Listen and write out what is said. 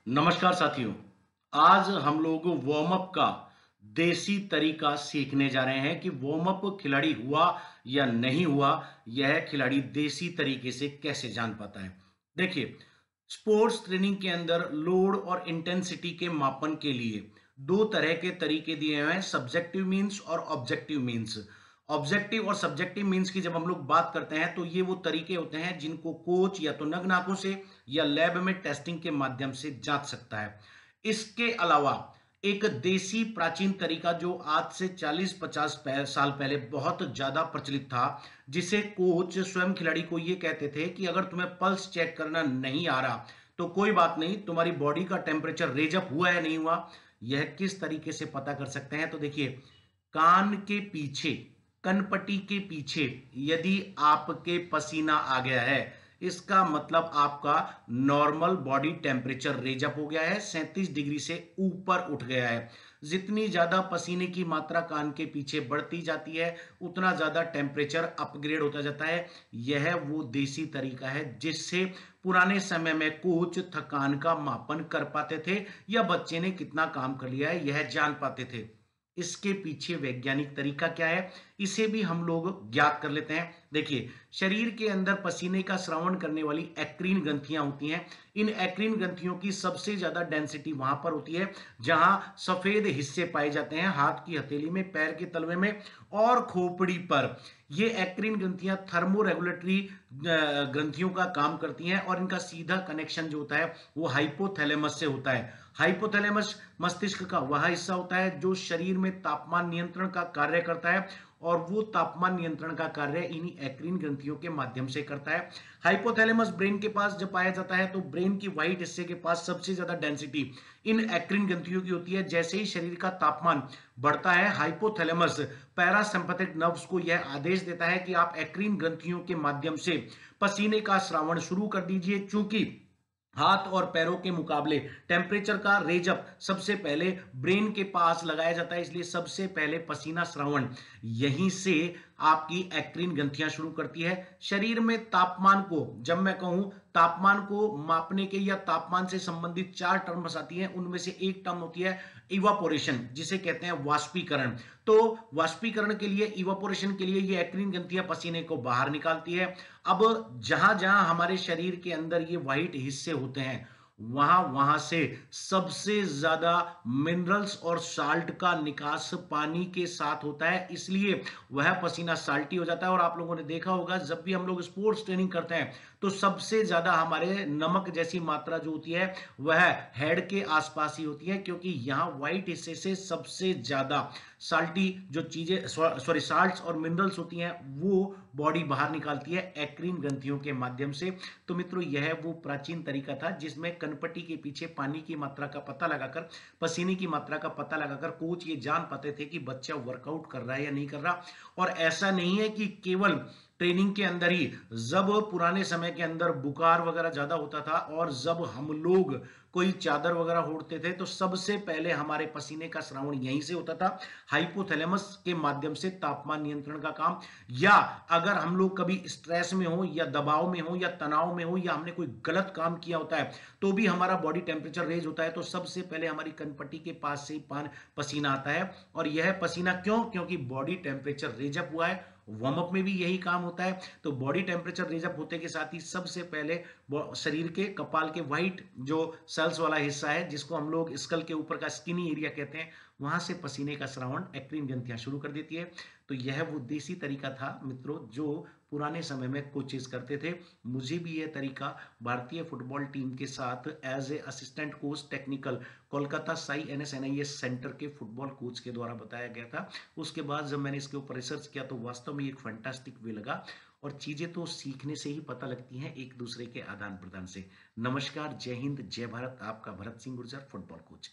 नमस्कार साथियों। आज हम लोग वार्म अप का देसी तरीका सीखने जा रहे हैं कि वार्म अप खिलाड़ी हुआ या नहीं हुआ, यह खिलाड़ी देसी तरीके से कैसे जान पाता है। देखिए, स्पोर्ट्स ट्रेनिंग के अंदर लोड और इंटेंसिटी के मापन के लिए दो तरह के तरीके दिए हुए हैं, सब्जेक्टिव मीन्स और ऑब्जेक्टिव मीन्स। ऑब्जेक्टिव और सब्जेक्टिव मीन्स की जब हम लोग बात करते हैं तो ये वो तरीके होते हैं जिनको कोच या तो नग्न आंखों से या लैब में टेस्टिंग के माध्यम से जांच सकता है। इसके अलावा एक देसी प्राचीन तरीका जो आज से 40-50 साल पहले बहुत ज्यादा प्रचलित था, जिसे कोच स्वयं खिलाड़ी को ये कहते थे कि अगर तुम्हें पल्स चेक करना नहीं आ रहा तो कोई बात नहीं, तुम्हारी बॉडी का टेम्परेचर रेज अप हुआ है नहीं हुआ। यह किस तरीके से पता कर सकते हैं? तो देखिए, कान के पीछे, कनपट्टी के पीछे यदि आपके पसीना आ गया है, इसका मतलब आपका normal body temperature raise up हो गया है, 37 डिग्री से ऊपर उठ गया है। जितनी ज्यादा पसीने की मात्रा कान के पीछे बढ़ती जाती है, उतना ज्यादा टेम्परेचर अपग्रेड होता जाता है। यह वो देसी तरीका है जिससे पुराने समय में कोच थकान का मापन कर पाते थे या बच्चे ने कितना काम कर लिया है यह जान पाते थे। इसके पीछे वैज्ञानिक तरीका क्या है, इसे भी हम लोग ज्ञात कर लेते हैं। देखिए, शरीर के अंदर पसीने का स्रावन करने वाली एक्रीन ग्रंथियां होती हैं। इन एक्रीन ग्रंथियों की सबसे ज्यादा डेंसिटी वहां पर होती है जहां सफेद हिस्से पाए जाते हैं, हाथ की हथेली में, पैर के तलवे में और खोपड़ी पर। ये एक्रीन ग्रंथियां थर्मो रेगुलेटरी ग्रंथियों का काम करती हैं और इनका सीधा कनेक्शन जो होता है वो हाइपोथैलेमस से होता है। हाइपोथैलेमस मस्तिष्क का वह हिस्सा होता है जो शरीर में तापमान नियंत्रण का कार्य करता है और वो तापमान नियंत्रण का कार्य इन्हीं एक्रीन ग्रंथियों के माध्यम से करता है। हाइपोथैलेमस ब्रेन के पास जब पाया जाता है तो ब्रेन की व्हाइट हिस्से के पास सबसे ज्यादा डेंसिटी इन एक्रीन ग्रंथियों की होती है। जैसे ही शरीर का तापमान बढ़ता है, हाइपोथैलेमस पैरासिम्पैथिक नर्व्स को यह आदेश देता है कि आप एक्रीन ग्रंथियों के माध्यम से पसीने का स्रावण शुरू कर दीजिए। चूंकि हाथ और पैरों के मुकाबले टेम्परेचर का रेजअप सबसे पहले ब्रेन के पास लगाया जाता है, इसलिए सबसे पहले पसीना श्रवण यहीं से आपकी एक्रीन ग्रंथियां शुरू करती है। शरीर में तापमान को, जब मैं कहूं तापमान को मापने के या तापमान से संबंधित चार टर्म्स आती हैं, उनमें से एक टर्म होती है इवापोरेशन, जिसे कहते हैं वाष्पीकरण। तो वाष्पीकरण के लिए, इवापोरेशन के लिए ये एक्रीन ग्रंथियां पसीने को बाहर निकालती है। अब जहां जहां हमारे शरीर के अंदर ये व्हाइट हिस्से होते हैं, वहां वहां से सबसे ज्यादा मिनरल्स और साल्ट का निकास पानी के साथ होता है, इसलिए वह पसीना साल्टी हो जाता है। और आप लोगों ने देखा होगा, जब भी हम लोग स्पोर्ट्स ट्रेनिंग करते हैं तो सबसे ज्यादा हमारे नमक जैसी मात्रा जो होती है वह हेड के आसपास ही होती है, क्योंकि यहां व्हाइट हिस्से से सबसे ज्यादा साल्टी जो चीजें, सॉरी, साल्ट्स और मिनरल्स होती हैं, वो बॉडी बाहर निकालती है एक्रीन ग्रंथियों के माध्यम से। तो मित्रों, यह वो प्राचीन तरीका था जिसमें कनपट्टी के पीछे पानी की मात्रा का पता लगाकर, पसीने की मात्रा का पता लगाकर कोच ये जान पाते थे कि बच्चा वर्कआउट कर रहा है या नहीं कर रहा। और ऐसा नहीं है कि केवल ट्रेनिंग के अंदर ही, जब पुराने समय के अंदर बुखार वगैरह ज्यादा होता था और जब हम लोग कोई चादर वगैरह ओढ़ते थे तो सबसे पहले हमारे पसीने का श्रावण यहीं से होता था, हाइपोथैलेमस के माध्यम से तापमान नियंत्रण का काम। या अगर हम लोग कभी स्ट्रेस में हो या दबाव में हो या तनाव में हो या हमने कोई गलत काम किया होता है तो भी हमारा बॉडी टेम्परेचर रेज होता है, तो सबसे पहले हमारी कनपट्टी के पास से ही पसीना आता है। और यह पसीना क्यों? क्योंकि बॉडी टेम्परेचर रेज अप हुआ है। वार्म अप में भी यही काम होता है। तो बॉडी टेम्परेचर रेज अप होते के साथ ही सबसे पहले शरीर के कपाल के व्हाइट जो सेल्स वाला हिस्सा है, जिसको हम लोग स्कल के ऊपर का स्किनी एरिया कहते हैं, वहां से पसीने का श्रावण एक्रीन ग्रंथियां शुरू कर देती है। तो यह वो देसी तरीका था मित्रों जो पुराने समय में कोचेस करते थे। मुझे भी यह तरीका भारतीय फुटबॉल टीम के साथ as a assistant coach technical Kolkata Sai NSNIS centre के फुटबॉल कोच के द्वारा बताया गया था। उसके बाद जब मैंने इसके ऊपर रिसर्च किया तो वास्तव में एक फैंटास्टिक वे लगा। और चीजें तो सीखने से ही पता लगती हैं, एक दूसरे के आदान प्रदान से। नमस्कार, जय हिंद, जय भारत। आपका भरत सिंह गुर्जर, फुटबॉल कोच।